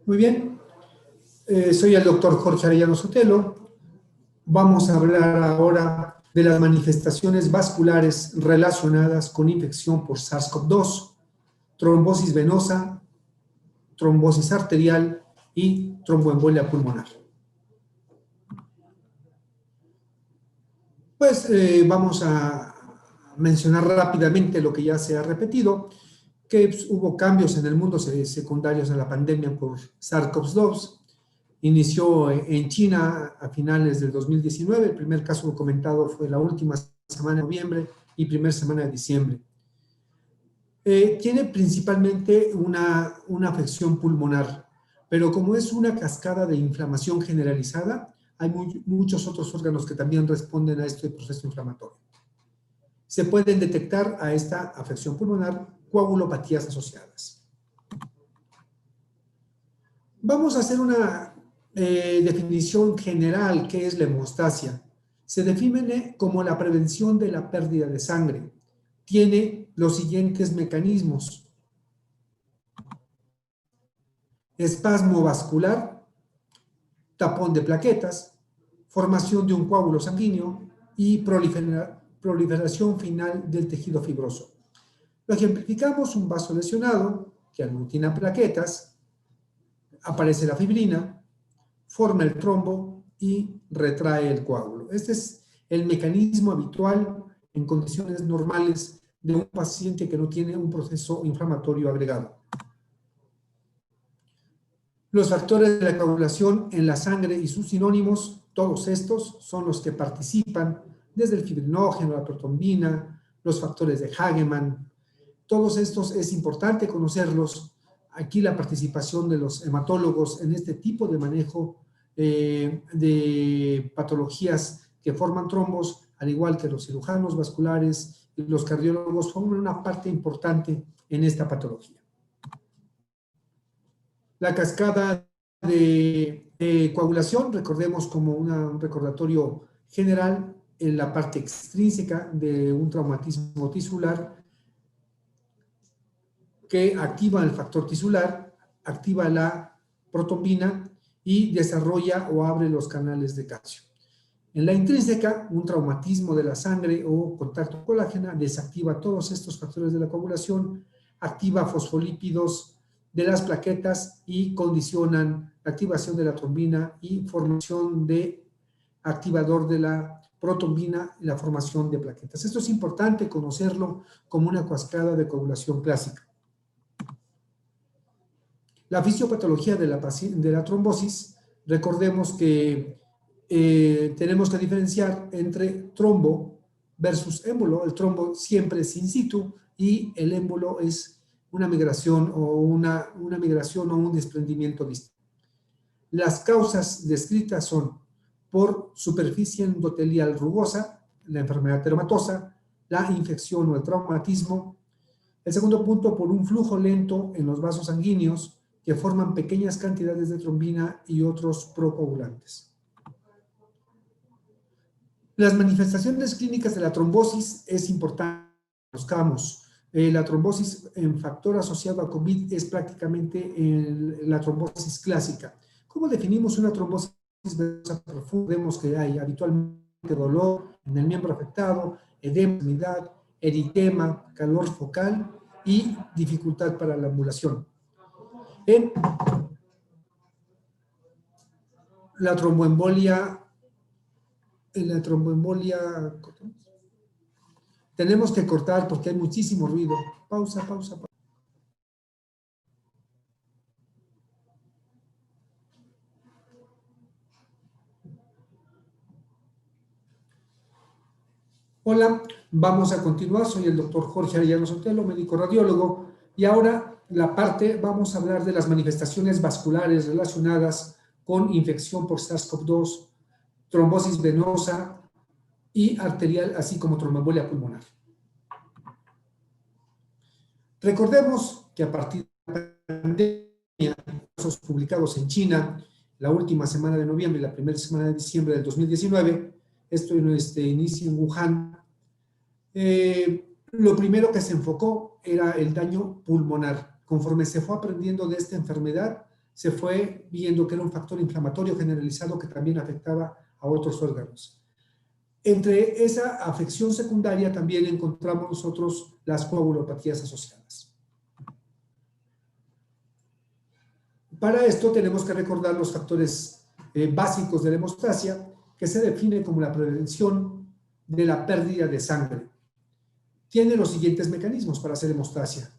Muy bien, soy el doctor Jorge Arellano Sotelo. Vamos a hablar ahora de las manifestaciones vasculares relacionadas con infección por SARS-CoV-2, trombosis venosa, trombosis arterial y tromboembolia pulmonar. Pues vamos a mencionar rápidamente lo que ya se ha repetido, que hubo cambios en el mundo secundarios a la pandemia por SARS-CoV-2. Inició en China a finales del 2019, el primer caso documentado fue la última semana de noviembre y primera semana de diciembre. Tiene principalmente una afección pulmonar, pero como es una cascada de inflamación generalizada, hay muchos otros órganos que también responden a este proceso inflamatorio. Se pueden detectar a esta afección pulmonar coagulopatías asociadas. Vamos a hacer una definición general. ¿Qué es la hemostasia? Se define como la prevención de la pérdida de sangre. Tiene los siguientes mecanismos: espasmo vascular, tapón de plaquetas, formación de un coágulo sanguíneo y proliferación final del tejido fibroso. Lo ejemplificamos: un vaso lesionado que aglutina plaquetas, aparece la fibrina, forma el trombo y retrae el coágulo. Este es el mecanismo habitual en condiciones normales de un paciente que no tiene un proceso inflamatorio agregado. Los factores de la coagulación en la sangre y sus sinónimos, todos estos son los que participan, desde el fibrinógeno, la protombina, los factores de Hagemann. Todos estos es importante conocerlos. Aquí la participación de los hematólogos en este tipo de manejo de patologías que forman trombos, al igual que los cirujanos vasculares y los cardiólogos, forman una parte importante en esta patología. La cascada de coagulación, recordemos como un recordatorio general, en la parte extrínseca de un traumatismo tisular, que activa el factor tisular, activa la protombina y desarrolla o abre los canales de calcio. En la intrínseca, un traumatismo de la sangre o contacto colágena desactiva todos estos factores de la coagulación, activa fosfolípidos de las plaquetas y condicionan la activación de la trombina y formación de activador de la protombina y la formación de plaquetas. Esto es importante conocerlo como una cascada de coagulación clásica. La fisiopatología de la trombosis, recordemos que tenemos que diferenciar entre trombo versus émbolo. El trombo siempre es in situ y el émbolo es una migración o un desprendimiento distinto. Las causas descritas son por superficie endotelial rugosa, la enfermedad eritematosa, la infección o el traumatismo. El segundo punto, por un flujo lento en los vasos sanguíneos que forman pequeñas cantidades de trombina y otros procoagulantes. Las manifestaciones clínicas de la trombosis es importante que conozcamos. La trombosis en factor asociado a COVID es prácticamente la trombosis clásica. ¿Cómo definimos una trombosis venosa profunda? Vemos que hay habitualmente dolor en el miembro afectado, edema, humedad, eritema, calor focal y dificultad para la ambulación. En la tromboembolia, tenemos que cortar porque hay muchísimo ruido. Pausa. Hola, vamos a continuar. Soy el doctor Jorge Arellano Sotelo, médico radiólogo, y ahora vamos a hablar de las manifestaciones vasculares relacionadas con infección por SARS-CoV-2, trombosis venosa y arterial, así como tromboembolia pulmonar. Recordemos que a partir de la pandemia, casos publicados en China, la última semana de noviembre y la primera semana de diciembre del 2019, esto inicia en Wuhan. Lo primero que se enfocó era el daño pulmonar. Conforme se fue aprendiendo de esta enfermedad, se fue viendo que era un factor inflamatorio generalizado que también afectaba a otros órganos. Entre esa afección secundaria también encontramos nosotros las coagulopatías asociadas. Para esto tenemos que recordar los factores básicos de la hemostasia, que se define como la prevención de la pérdida de sangre. Tiene los siguientes mecanismos para hacer hemostasia.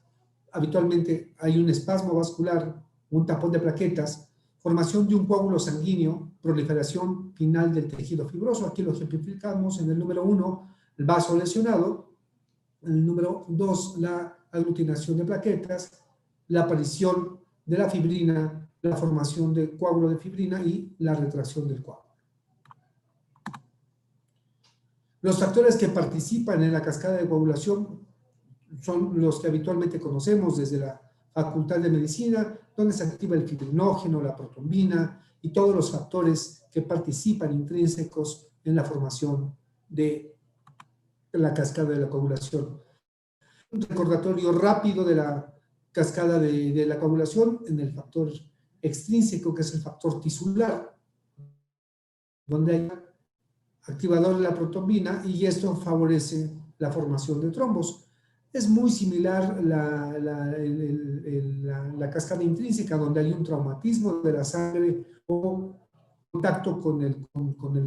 Habitualmente hay un espasmo vascular, un tapón de plaquetas, formación de un coágulo sanguíneo, proliferación final del tejido fibroso. Aquí lo ejemplificamos en el número 1, el vaso lesionado. En el número 2, la aglutinación de plaquetas, la aparición de la fibrina, la formación del coágulo de fibrina y la retracción del coágulo. Los factores que participan en la cascada de coagulación son los que habitualmente conocemos desde la Facultad de Medicina, donde se activa el fibrinógeno, la protombina y todos los factores que participan intrínsecos en la formación de la cascada de la coagulación. Un recordatorio rápido de la cascada de la coagulación en el factor extrínseco, que es el factor tisular, donde hay activador de la protombina y esto favorece la formación de trombos. Es muy similar la cascada intrínseca, donde hay un traumatismo de la sangre o contacto con el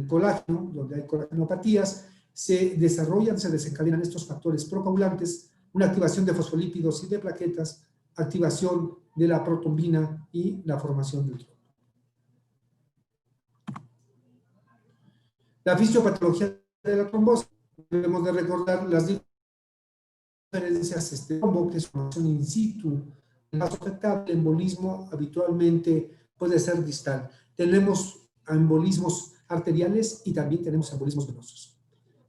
colágeno, donde hay colagenopatías, se desarrollan, se desencadenan estos factores procoagulantes, una activación de fosfolípidos y de plaquetas, activación de la protombina y la formación del trombo. La fisiopatología de la trombosis, debemos de recordar las diferencias trombo, que es formación in situ, el vaso afectado, el embolismo habitualmente puede ser distal. Tenemos embolismos arteriales y también tenemos embolismos venosos.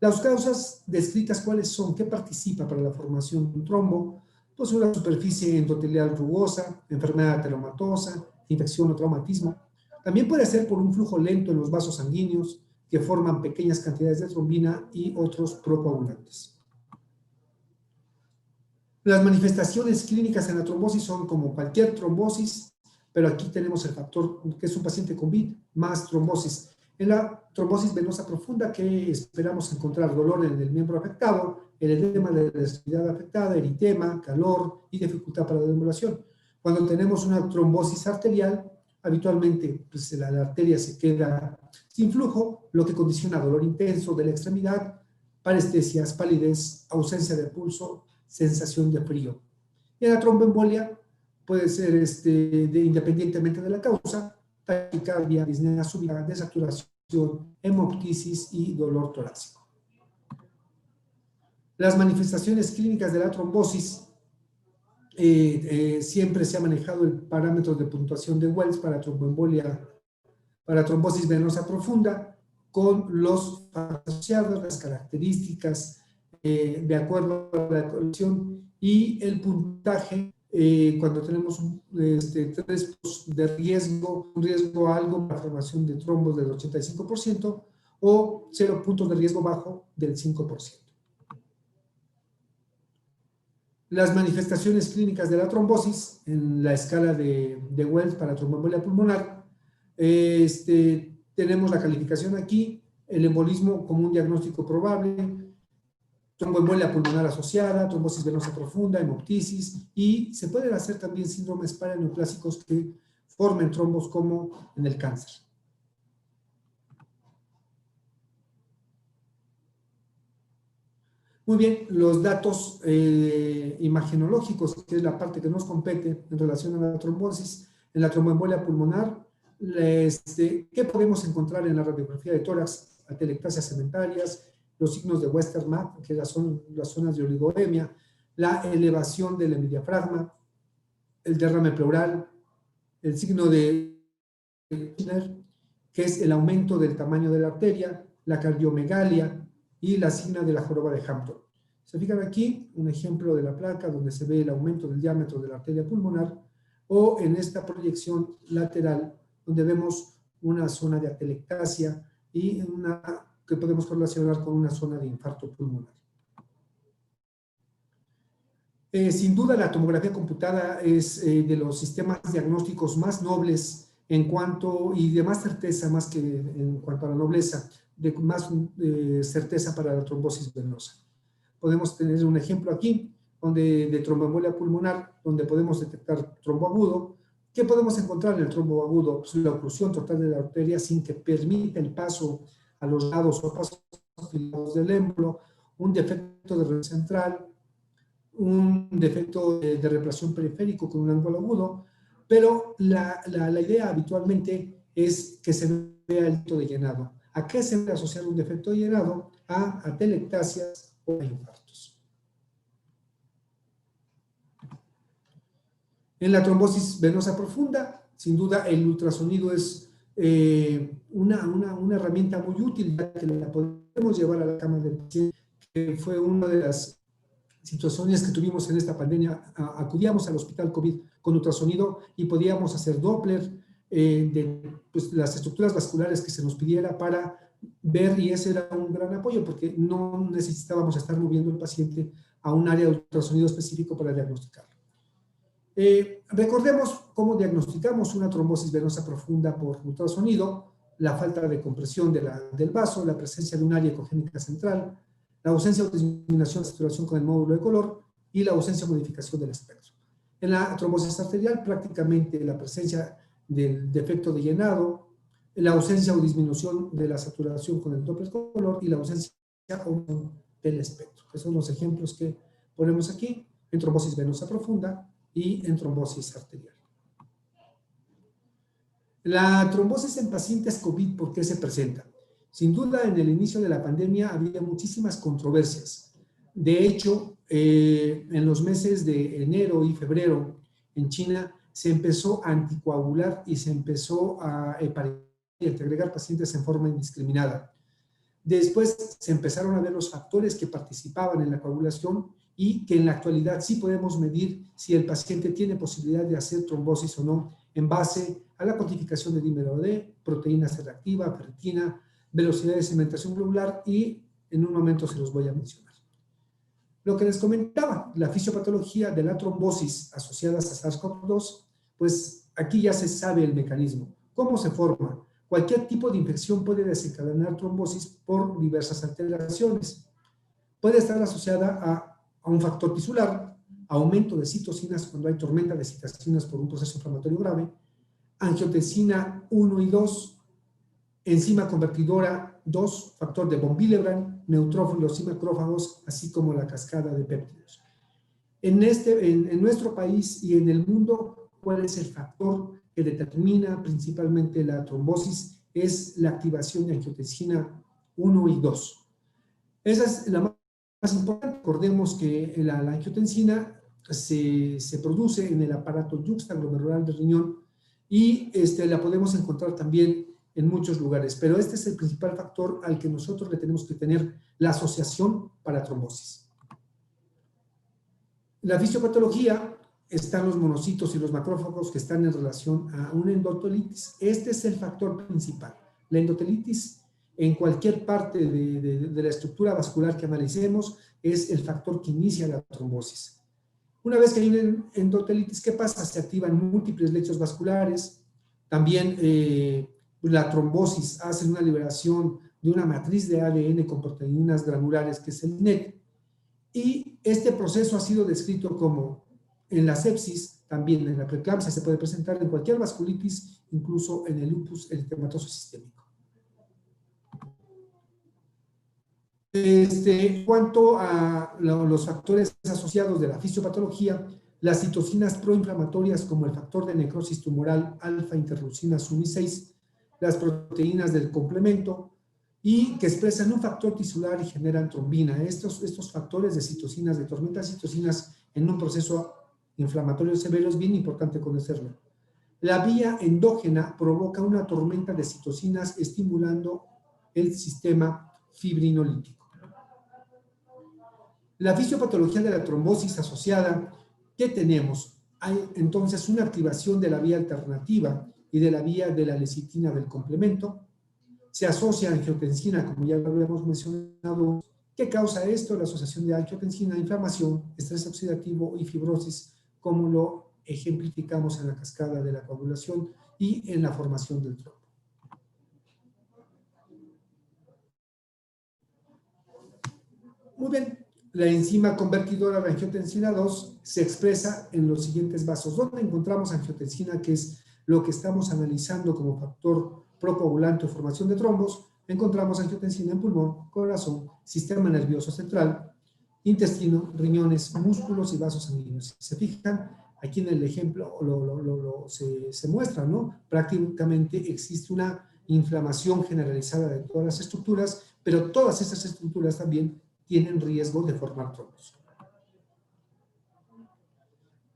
Las causas descritas, ¿cuáles son? ¿Qué participa para la formación de un trombo? Pues una superficie endotelial rugosa, enfermedad ateromatosa, infección o traumatismo. También puede ser por un flujo lento en los vasos sanguíneos que forman pequeñas cantidades de trombina y otros procoagulantes. Las manifestaciones clínicas en la trombosis son como cualquier trombosis, pero aquí tenemos el factor que es un paciente con VID más trombosis. En la trombosis venosa profunda, que esperamos encontrar dolor en el miembro afectado, el edema de la extremidad afectada, eritema, calor y dificultad para la deambulación. Cuando tenemos una trombosis arterial, habitualmente pues, la arteria se queda sin flujo, lo que condiciona dolor intenso de la extremidad, parestesias, palidez, ausencia de pulso, sensación de frío. Y en la tromboembolia puede ser independientemente de la causa, taquicardia, disnea súbita, desaturación, hemoptisis y dolor torácico. Las manifestaciones clínicas de la trombosis, siempre se ha manejado el parámetro de puntuación de Wells para tromboembolia, para trombosis venosa profunda, con los asociados, las características de acuerdo a la condición y el puntaje. Cuando tenemos 3 de riesgo, un riesgo algo para formación de trombos del 85% o 0 puntos de riesgo bajo del 5%. Las manifestaciones clínicas de la trombosis en la escala de Wells para tromboembolia pulmonar, tenemos la calificación aquí, el embolismo como un diagnóstico probable, tromboembolia pulmonar asociada, trombosis venosa profunda, hemoptisis, y se pueden hacer también síndromes paraneoplásicos que formen trombos como en el cáncer. Muy bien, los datos imagenológicos, que es la parte que nos compete en relación a la trombosis, en la tromboembolia pulmonar, ¿qué podemos encontrar en la radiografía de tórax? Atelectasias cementarias, los signos de Westermann, que son las zonas de oligodemia, la elevación del hemidiafragma, el derrame pleural, el signo de Kirchner, que es el aumento del tamaño de la arteria, la cardiomegalia y la signa de la joroba de Hampton. Se fijan aquí un ejemplo de la placa donde se ve el aumento del diámetro de la arteria pulmonar, o en esta proyección lateral donde vemos una zona de atelectasia y una que podemos relacionar con una zona de infarto pulmonar. Sin duda, la tomografía computada es de los sistemas diagnósticos más nobles en cuanto, y de más certeza, más que en cuanto a la nobleza, de más certeza para la trombosis venosa. Podemos tener un ejemplo aquí, donde de tromboembolia pulmonar, donde podemos detectar trombo agudo. ¿Qué podemos encontrar en el trombo agudo? Pues la oclusión total de la arteria sin que permita el paso a los lados o pasos del émbolo, un defecto de red central, un defecto de represión periférico con un ángulo agudo, pero la idea habitualmente es que se vea el defecto de llenado. ¿A qué se debe asociar un defecto de llenado? A atelectasias o a infartos. En la trombosis venosa profunda, sin duda el ultrasonido es una herramienta muy útil, ya que la podemos llevar a la cama del paciente, que fue una de las situaciones que tuvimos en esta pandemia. Acudíamos al hospital COVID con ultrasonido y podíamos hacer Doppler de pues, las estructuras vasculares que se nos pidiera para ver, y ese era un gran apoyo porque no necesitábamos estar moviendo al paciente a un área de ultrasonido específico para diagnosticarlo. Recordemos cómo diagnosticamos una trombosis venosa profunda por ultrasonido: la falta de compresión del vaso, la presencia de un área ecogénica central, la ausencia o disminución de saturación con el módulo de color y la ausencia o modificación del espectro. En la trombosis arterial, prácticamente la presencia del defecto de llenado, la ausencia o disminución de la saturación con el Doppler color y la ausencia del espectro. Esos son los ejemplos que ponemos aquí en trombosis venosa profunda y en trombosis arterial. La trombosis en pacientes COVID, ¿por qué se presenta? Sin duda, en el inicio de la pandemia había muchísimas controversias. De hecho, en los meses de enero y febrero, en China, se empezó a anticoagular y se empezó a agregar pacientes en forma indiscriminada. Después se empezaron a ver los factores que participaban en la coagulación y que en la actualidad sí podemos medir si el paciente tiene posibilidad de hacer trombosis o no en base a la cuantificación de dímero D, proteína C reactiva, ferritina, velocidad de cementación globular, y en un momento se los voy a mencionar. Lo que les comentaba, la fisiopatología de la trombosis asociadas a SARS-CoV-2, pues aquí ya se sabe el mecanismo. ¿Cómo se forma? Cualquier tipo de infección puede desencadenar trombosis por diversas alteraciones. Puede estar asociada a un factor tisular, aumento de citocinas cuando hay tormenta de citocinas por un proceso inflamatorio grave, angiotensina 1 y 2, enzima convertidora 2, factor de von Willebrand, neutrófilos y macrófagos, así como la cascada de péptidos. En nuestro país y en el mundo, ¿cuál es el factor que determina principalmente la trombosis? Es la activación de angiotensina 1 y 2. Esa es la más importante. Recordemos que la angiotensina se produce en el aparato yuxtaglomerular del riñón y la podemos encontrar también en muchos lugares, pero este es el principal factor al que nosotros le tenemos que tener la asociación para trombosis. La fisiopatología: están los monocitos y los macrófagos que están en relación a una endotelitis. Este es el factor principal. La endotelitis, en cualquier parte de la estructura vascular que analicemos, es el factor que inicia la trombosis. Una vez que hay una endotelitis, ¿qué pasa? Se activan múltiples lechos vasculares. También la trombosis hace una liberación de una matriz de ADN con proteínas granulares, que es el NET. Y este proceso ha sido descrito como en la sepsis, también en la preeclampsia, se puede presentar en cualquier vasculitis, incluso en el lupus eritematoso sistémico. En cuanto a los factores asociados de la fisiopatología, las citocinas proinflamatorias como el factor de necrosis tumoral alfa-interleucina SUMI6, las proteínas del complemento y que expresan un factor tisular y generan trombina. Estos factores de citocinas, de tormenta de citocinas en un proceso inflamatorio severo, es bien importante conocerlo. La vía endógena provoca una tormenta de citocinas estimulando el sistema fibrinolítico. La fisiopatología de la trombosis asociada, ¿qué tenemos? Hay entonces una activación de la vía alternativa y de la vía de la lecitina del complemento. Se asocia a angiotensina, como ya lo habíamos mencionado, ¿Qué causa esto? La asociación de angiotensina, inflamación, estrés oxidativo y fibrosis, como lo ejemplificamos en la cascada de la coagulación y en la formación del trombo. Muy bien, la enzima convertidora de angiotensina 2 se expresa en los siguientes vasos. ¿Dónde encontramos angiotensina, que es lo que estamos analizando como factor procoagulante o formación de trombos? Encontramos angiotensina en pulmón, corazón, sistema nervioso central, intestino, riñones, músculos y vasos sanguíneos. Si se fijan, aquí en el ejemplo se muestra, ¿no? Prácticamente existe una inflamación generalizada de todas las estructuras, pero todas estas estructuras también tienen riesgo de formar trombos.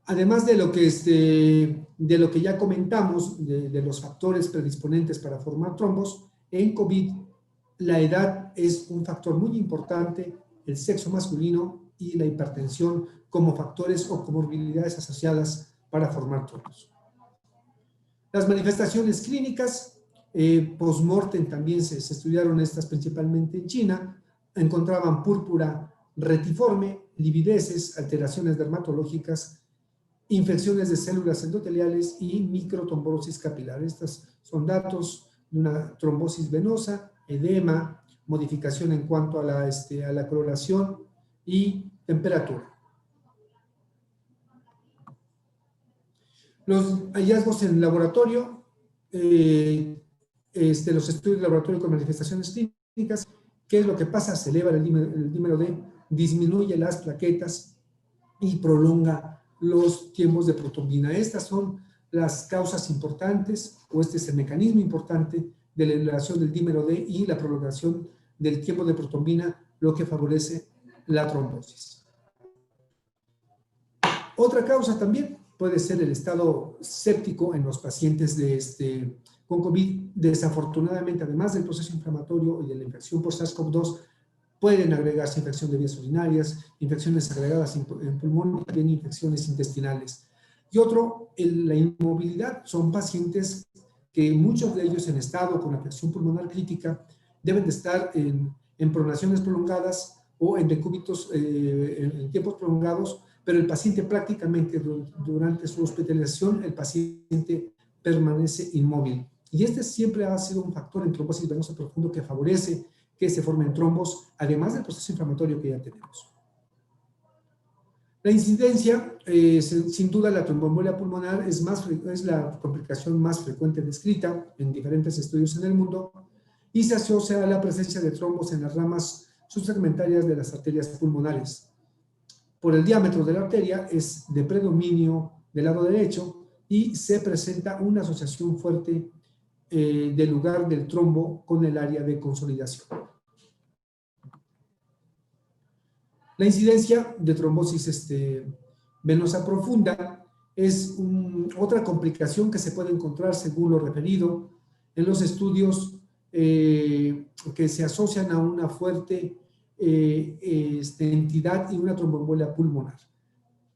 Además de lo que ya comentamos, de los factores predisponentes para formar trombos, en COVID la edad es un factor muy importante, el sexo masculino y la hipertensión como factores o comorbilidades asociadas para formar trombos. Las manifestaciones clínicas, post-mortem también se estudiaron estas principalmente en China, encontraban púrpura retiforme, livideces, alteraciones dermatológicas, infecciones de células endoteliales y microtrombosis capilar. Estos son datos de una trombosis venosa, edema, modificación en cuanto a la coloración y temperatura. Los hallazgos en laboratorio, los estudios de laboratorio con manifestaciones clínicas. ¿Qué es lo que pasa? Se eleva el dímero D, disminuye las plaquetas y prolonga los tiempos de protrombina. Estas son las causas importantes, o este es el mecanismo importante de la elevación del dímero D y la prolongación del tiempo de protrombina, lo que favorece la trombosis. Otra causa también puede ser el estado séptico en los pacientes con COVID. Desafortunadamente, además del proceso inflamatorio y de la infección por SARS-CoV-2, pueden agregarse infección de vías urinarias, infecciones agregadas en pulmón y también infecciones intestinales. Y otro, la inmovilidad. Son pacientes que muchos de ellos en estado con afección pulmonar crítica deben de estar en pronaciones prolongadas o en decúbitos en tiempos prolongados, pero el paciente prácticamente durante su hospitalización, el paciente permanece inmóvil. Y este siempre ha sido un factor en trombosis venosa profundo que favorece que se formen trombos, además del proceso inflamatorio que ya tenemos. La incidencia, sin duda la tromboembolia pulmonar es la complicación más frecuente descrita en diferentes estudios en el mundo y se asocia a la presencia de trombos en las ramas subsegmentarias de las arterias pulmonares. Por el diámetro de la arteria es de predominio del lado derecho y se presenta una asociación fuerte del lugar del trombo con el área de consolidación. La incidencia de trombosis venosa profunda es otra complicación que se puede encontrar según lo referido en los estudios que se asocian a una fuerte entidad y una tromboembolia pulmonar.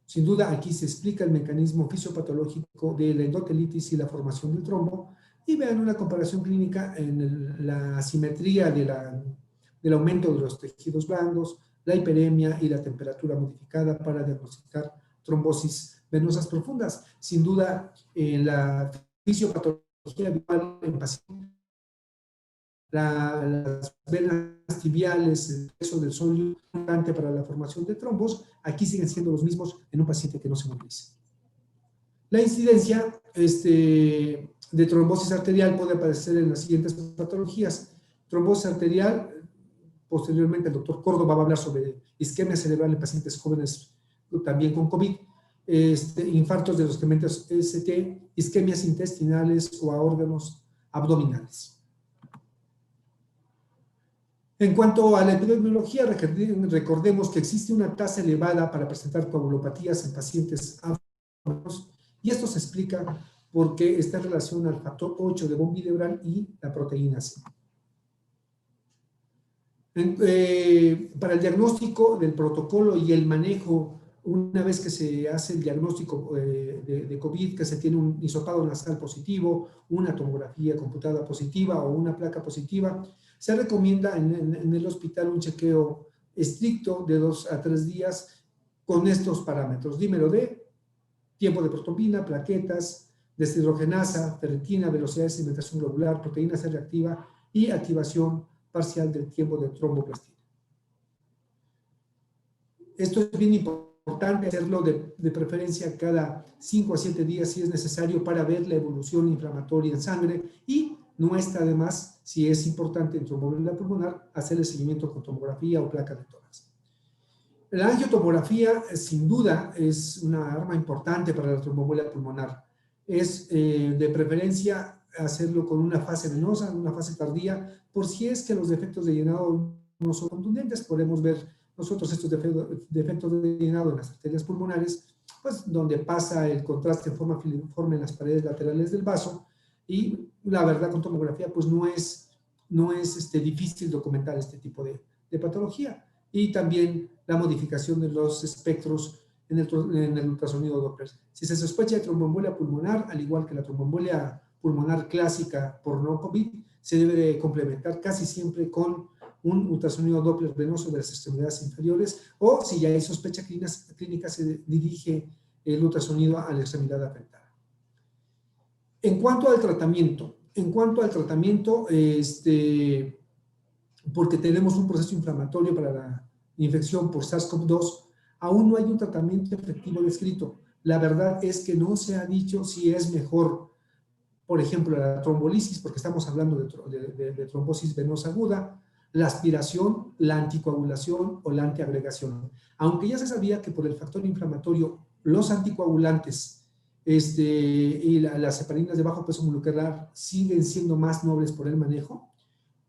Sin duda aquí se explica el mecanismo fisiopatológico de la endotelitis y la formación del trombo, y vean una comparación clínica en la asimetría del aumento de los tejidos blandos, la hiperemia y la temperatura modificada para diagnosticar trombosis venosas profundas. Sin duda, la fisiopatología habitual en pacientes, las venas tibiales, el peso del sodio importante para la formación de trombos, aquí siguen siendo los mismos en un paciente que no se moviliza. La incidencia de trombosis arterial puede aparecer en las siguientes patologías. Trombosis arterial, posteriormente el doctor Córdoba va a hablar sobre isquemia cerebral en pacientes jóvenes también con COVID, infartos de los segmentos ST, isquemias intestinales o a órganos abdominales. En cuanto a la epidemiología, recordemos que existe una tasa elevada para presentar coagulopatías en pacientes afroamericanos, y esto se explica porque está en relación al factor 8 de von Willebrand y la proteína C. Para el diagnóstico del protocolo y el manejo, una vez que se hace el diagnóstico de COVID, que se tiene un hisopado nasal positivo, una tomografía computada positiva o una placa positiva, se recomienda en el hospital un chequeo estricto de 2 a 3 días con estos parámetros: dímero D, tiempo de protrombina, plaquetas, deshidrogenasa, ferritina, velocidad de sedimentación globular, proteína C reactiva y activación parcial del tiempo de tromboplastina. Esto es bien importante hacerlo de preferencia cada 5 a 7 días si es necesario para ver la evolución inflamatoria en sangre, y no está de más, si es importante en tromboembolia pulmonar, hacer el seguimiento con tomografía o placa de tórax. La angiotomografía, sin duda, es una arma importante para la tromboembolia pulmonar. Es de preferencia hacerlo con una fase venosa, una fase tardía, por si es que los defectos de llenado no son contundentes. Podemos ver nosotros estos defectos de llenado en las arterias pulmonares, pues donde pasa el contraste en forma filiforme en las paredes laterales del vaso, y la verdad con tomografía pues no es difícil documentar este tipo de patología. Y también la modificación de los espectros en el ultrasonido Doppler. Si se sospecha de tromboembolia pulmonar, al igual que la tromboembolia pulmonar clásica por no COVID, se debe de complementar casi siempre con un ultrasonido Doppler venoso de las extremidades inferiores, o si ya hay sospecha clínica, se dirige el ultrasonido a la extremidad afectada. En cuanto al tratamiento, porque tenemos un proceso inflamatorio para la infección por SARS-CoV-2, aún no hay un tratamiento efectivo descrito. La verdad es que no se ha dicho si es mejor, por ejemplo, la trombolisis, porque estamos hablando de trombosis venosa aguda, la aspiración, la anticoagulación o la antiagregación. Aunque ya se sabía que por el factor inflamatorio, los anticoagulantes y las heparinas de bajo peso molecular siguen siendo más nobles por el manejo,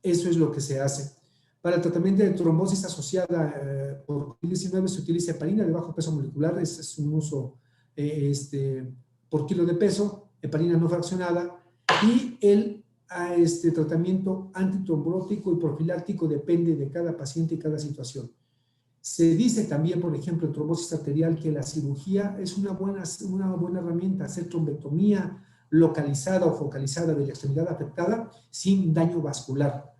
eso es lo que se hace. Para el tratamiento de trombosis asociada por COVID-19 se utiliza heparina de bajo peso molecular, es un uso por kilo de peso, heparina no fraccionada, y el tratamiento antitrombótico y profiláctico depende de cada paciente y cada situación. Se dice también, por ejemplo, en trombosis arterial, que la cirugía es una buena herramienta, hacer trombectomía localizada o focalizada de la extremidad afectada sin daño vascular.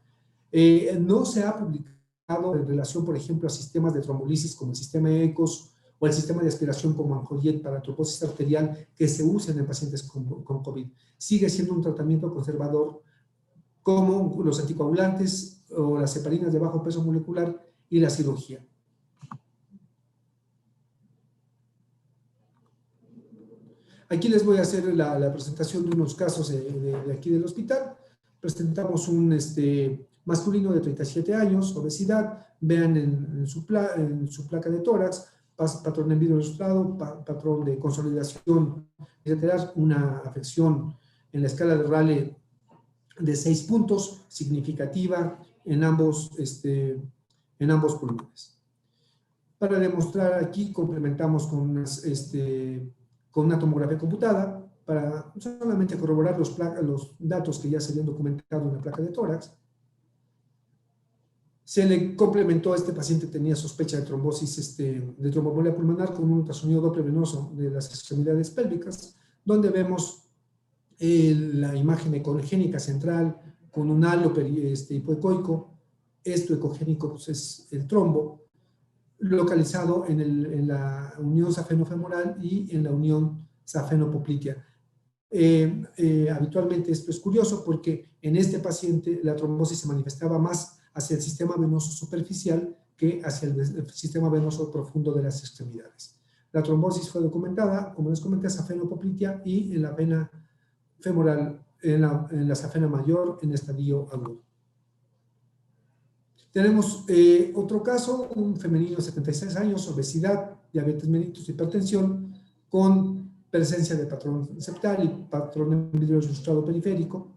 No se ha publicado en relación, por ejemplo, a sistemas de trombolisis como el sistema ECOS o el sistema de aspiración como Anjoyet para trombosis arterial que se usen en pacientes con COVID. Sigue siendo un tratamiento conservador como los anticoagulantes o las heparinas de bajo peso molecular y la cirugía. Aquí les voy a hacer la presentación de unos casos de aquí del hospital. Presentamos un masculino de 37 años, obesidad, vean en su placa de tórax, patrón en vidrio ilustrado, patrón de consolidación bilateral, una afección en la escala de Rayleigh de 6 puntos, significativa en ambos pulmones. Para demostrar aquí, complementamos con una tomografía computada para solamente corroborar los datos que ya se habían documentado en la placa de tórax. Se le complementó a este paciente, tenía sospecha de trombosis, de tromboembolia pulmonar, con un ultrasonido Doppler venoso de las extremidades pélvicas, donde vemos la imagen ecogénica central con un halo hipoecoico. Esto ecogénico pues, es el trombo, localizado en la unión safeno-femoral y en la unión safeno-poplitea. Habitualmente esto es curioso porque en este paciente la trombosis se manifestaba más hacia el sistema venoso superficial que hacia el sistema venoso profundo de las extremidades. La trombosis fue documentada, como les comenté, safeno-poplitea y en la vena femoral, en la safena mayor en estadio agudo. Tenemos otro caso, un femenino de 76 años, obesidad, diabetes mellitus, hipertensión, con presencia de patrón septal y patrón en vidrio ilustrado periférico.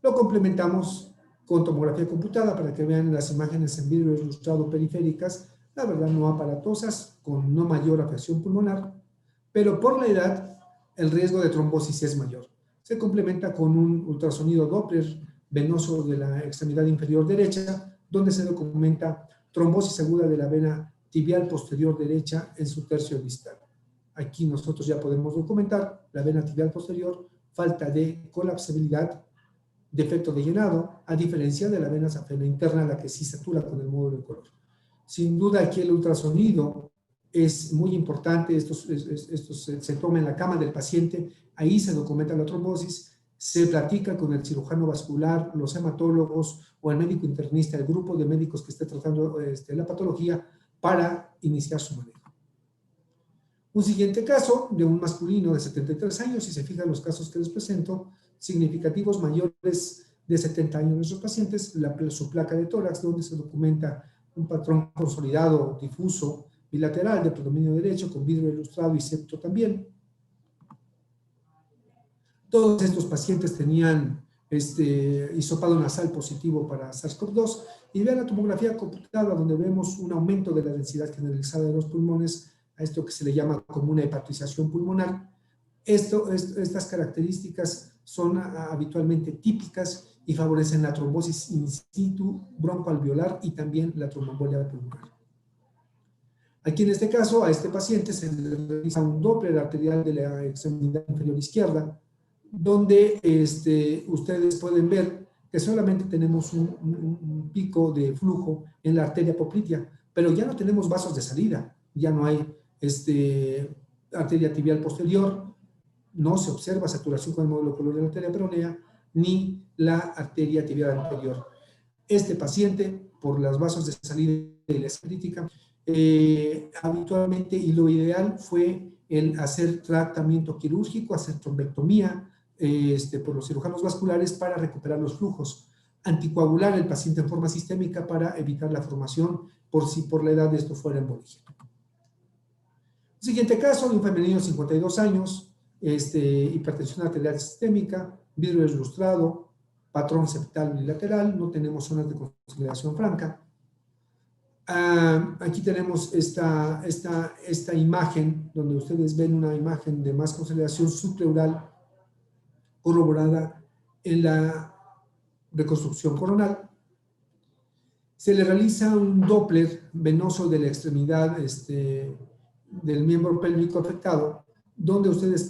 Lo complementamos con tomografía computada para que vean las imágenes en vidrio ilustrado periféricas, la verdad no aparatosas, con no mayor afección pulmonar, pero por la edad el riesgo de trombosis es mayor. Se complementa con un ultrasonido Doppler venoso de la extremidad inferior derecha, donde se documenta trombosis aguda de la vena tibial posterior derecha en su tercio distal. Aquí nosotros ya podemos documentar la vena tibial posterior, falta de colapsabilidad defecto de llenado, a diferencia de la vena safena interna, la que sí satura con el módulo de color. Sin duda aquí el ultrasonido es muy importante, estos se toma en la cama del paciente, ahí se documenta la trombosis, se platica con el cirujano vascular, los hematólogos o el médico internista, el grupo de médicos que esté tratando la patología para iniciar su manejo. Un siguiente caso de un masculino de 73 años, si se fijan los casos que les presento, significativos mayores de 70 años de nuestros pacientes, su placa de tórax, donde se documenta un patrón consolidado, difuso, bilateral de predominio derecho, con vidrio ilustrado y septo también. Todos estos pacientes tenían hisopado nasal positivo para SARS-CoV-2 y vean la tomografía computada donde vemos un aumento de la densidad generalizada de los pulmones, a esto que se le llama como una hepatización pulmonar. Estas características son habitualmente típicas y favorecen la trombosis in situ broncoalveolar y también la tromboembolia pulmonar. Aquí en este caso a este paciente se le realiza un Doppler arterial de la extremidad inferior izquierda, donde ustedes pueden ver que solamente tenemos un pico de flujo en la arteria poplitea, pero ya no tenemos vasos de salida, ya no hay arteria tibial posterior, no se observa saturación con el módulo color de la arteria peronea, ni la arteria tibial anterior. Este paciente, por los vasos de salida y la crítica, habitualmente, y lo ideal fue el hacer tratamiento quirúrgico, hacer trombectomía por los cirujanos vasculares para recuperar los flujos, anticoagular el paciente en forma sistémica para evitar la formación por si por la edad de esto fuera embolia. Siguiente caso de un femenino de 52 años, hipertensión arterial sistémica, vidrio ilustrado, patrón septal bilateral, no tenemos zonas de consolidación franca. Aquí tenemos esta imagen, donde ustedes ven una imagen de más consolidación subpleural corroborada en la reconstrucción coronal. Se le realiza un Doppler venoso de la extremidad del miembro pélvico afectado, donde ustedes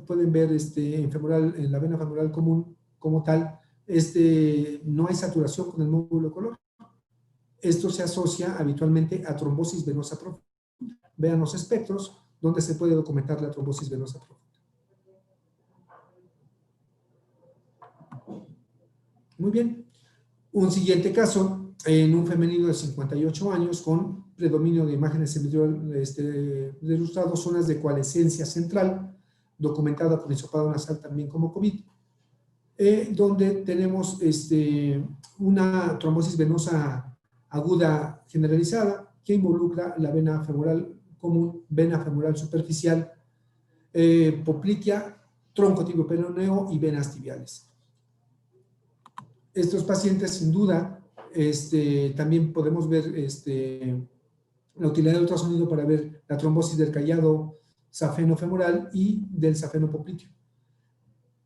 pueden ver en la vena femoral común como tal, no hay saturación con el módulo color. Esto se asocia habitualmente a trombosis venosa profunda. Vean los espectros donde se puede documentar la trombosis venosa profunda. Muy bien. Un siguiente caso, en un femenino de 58 años con predominio de imágenes en vidrio ilustrado, zonas de coalescencia central, documentada con hisopado nasal también como COVID, donde tenemos una trombosis venosa aguda generalizada que involucra la vena femoral común, vena femoral superficial, poplitea, tronco tibio peroneo y venas tibiales. Estos pacientes, sin duda, también podemos ver la utilidad del ultrasonido para ver la trombosis del callado safeno-femoral y del safeno-popliteo.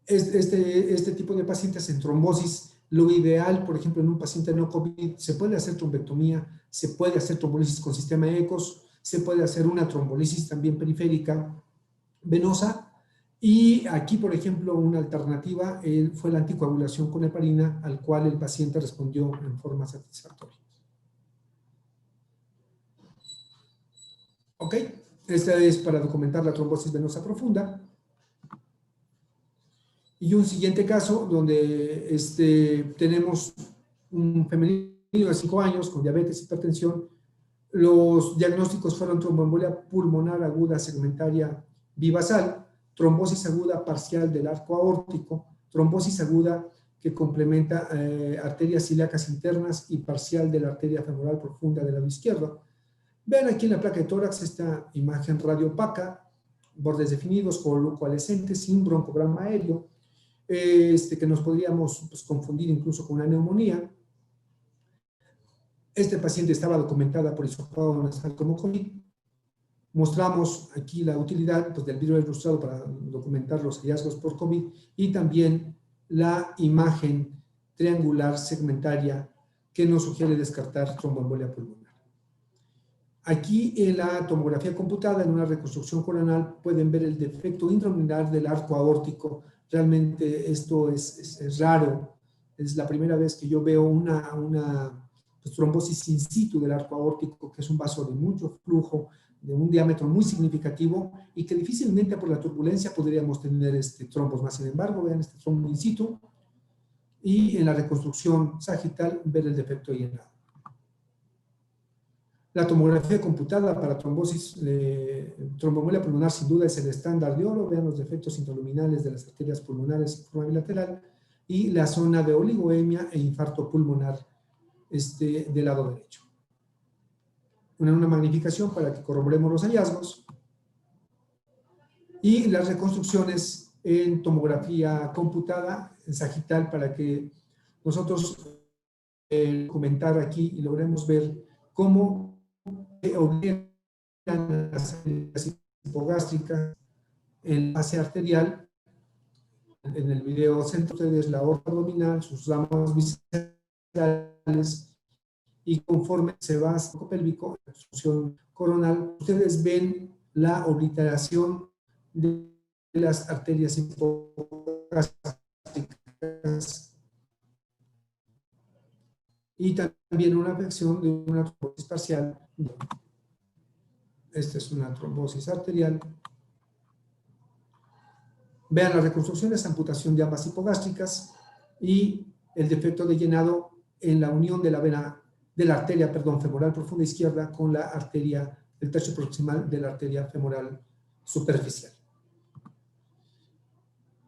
Este tipo de pacientes en trombosis, lo ideal, por ejemplo, en un paciente no COVID, se puede hacer trombectomía, se puede hacer trombolisis con sistema ECOS, se puede hacer una trombolisis también periférica venosa, y aquí, por ejemplo, una alternativa fue la anticoagulación con heparina, al cual el paciente respondió en forma satisfactoria. Ok, esta es para documentar la trombosis venosa profunda. Y un siguiente caso donde tenemos un femenino de 5 años con diabetes, hipertensión. Los diagnósticos fueron tromboembolia pulmonar aguda segmentaria bivasal, trombosis aguda parcial del arco aórtico, trombosis aguda que complementa arterias ilíacas internas y parcial de la arteria femoral profunda del lado izquierdo. Vean aquí en la placa de tórax esta imagen radiopaca, bordes definidos, coalescentes, sin broncograma aéreo, que nos podríamos confundir incluso con una neumonía. Este paciente estaba documentada por hisopado nasal como COVID. Mostramos aquí la utilidad del vidrio ilustrado para documentar los hallazgos por COVID y también la imagen triangular segmentaria que nos sugiere descartar tromboembolia pulmonar. Aquí en la tomografía computada, en una reconstrucción coronal, pueden ver el defecto intralunar del arco aórtico. Realmente esto es raro, Es la primera vez que yo veo una pues, trombosis in situ del arco aórtico, que es un vaso de mucho flujo, de un diámetro muy significativo y que difícilmente por la turbulencia podríamos tener trombos. Más sin embargo, vean este trombo in situ y en la reconstrucción sagital ver el defecto de llenado. La tomografía computada para trombosis, tromboembolia pulmonar sin duda es el estándar de oro. Vean los defectos intraluminales de las arterias pulmonares en forma bilateral y la zona de oligoemia e infarto pulmonar del lado derecho. Una magnificación para que corroboremos los hallazgos y las reconstrucciones en tomografía computada en sagital para que nosotros comentar aquí y logremos ver cómo obligan las arterias hipogástricas en la fase arterial. En el video centro ustedes la aorta abdominal, sus ramas viscerales, y conforme se va hacia el pélvico, la función coronal, ustedes ven la obliteración de las arterias hipogástricas y también una afección de una trombosis parcial. Esta es una trombosis arterial. Vean las reconstrucciones, amputación de ambas hipogástricas y el defecto de llenado en la unión de la vena, de la arteria, femoral profunda izquierda con la arteria, el tercio proximal de la arteria femoral superficial.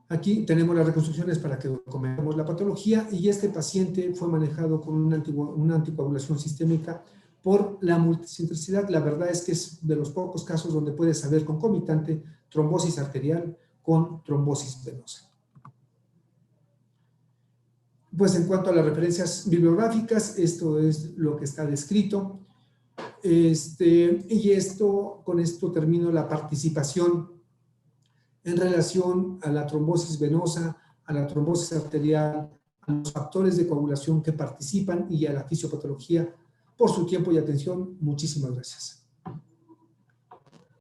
Aquí tenemos las reconstrucciones para que documentemos la patología y este paciente fue manejado con una anticoagulación sistémica por la multicentricidad. La verdad es que es de los pocos casos donde puedes saber concomitante trombosis arterial con trombosis venosa. Pues en cuanto a las referencias bibliográficas, esto es lo que está descrito. Y con esto termino la participación en relación a la trombosis venosa, a la trombosis arterial, a los factores de coagulación que participan y a la fisiopatología. Por su tiempo y atención, muchísimas gracias.